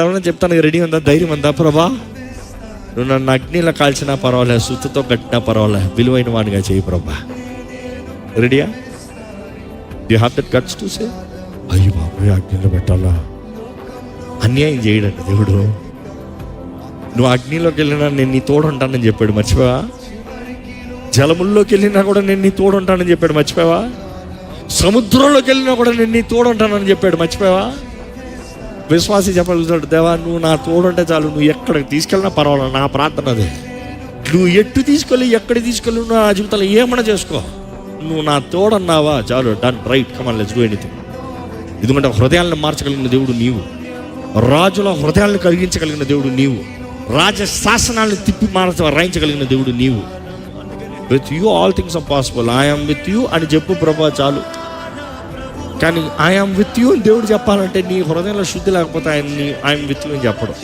ఎవరైనా చెప్తాను రెడీ ఉందా, ధైర్యం ఉందా? ప్రభా నువ్వు నన్ను అగ్నిలో కాల్చినా పర్వాలేదు, సుత్తతో కట్టినా పర్వాలేదు, విలువైన వాడిగా చేయి ప్రభా. రెడీయా? You have that guts to say, అయ్యి బాబు అగ్నిలో పెట్టాలా? అన్యాయం చేయడండి దేవుడు. నువ్వు అగ్నిలోకి వెళ్ళినా నేను నీ తోడు ఉంటానని చెప్పాడు, మర్చిపోవా? జలముల్లోకి వెళ్ళినా కూడా నేను నీ తోడు ఉంటానని చెప్పాడు, మర్చిపోవా? సముద్రంలోకి వెళ్ళినా కూడా నేను నీ తోడు ఉంటానని చెప్పాడు, మర్చిపోవా? విశ్వాసి చెప్పగలుగుతాడు, దేవా నువ్వు నా తోడుంటే చాలు, నువ్వు ఎక్కడికి తీసుకెళ్ళినా పర్వాలేదు. నా ప్రార్థన అదే. నువ్వు ఎట్టు తీసుకెళ్ళి ఎక్కడికి తీసుకెళ్ళి నా జీవితంలో ఏమన్నా చేసుకో, నువ్వు నా తోడన్నావా చాలు, done, right, come on let's do anything. ఎందుకంటే హృదయాలను మార్చగలిగిన దేవుడు నీవు, రాజుల హృదయాలను కలిగించగలిగిన దేవుడు నీవు, రాజ శాసనాలను తిప్పి రాయించగలిగిన దేవుడు నీవు. With you all things are possible, I'm with you అని చెప్పు ప్రభా చాలు. కానీ ఐఎమ్ విత్ యూ అని దేవుడు చెప్పాలంటే నీ హృదయంలో శుద్ధి లేకపోతే ఐఎమ్ విత్ యూ అని చెప్పడం.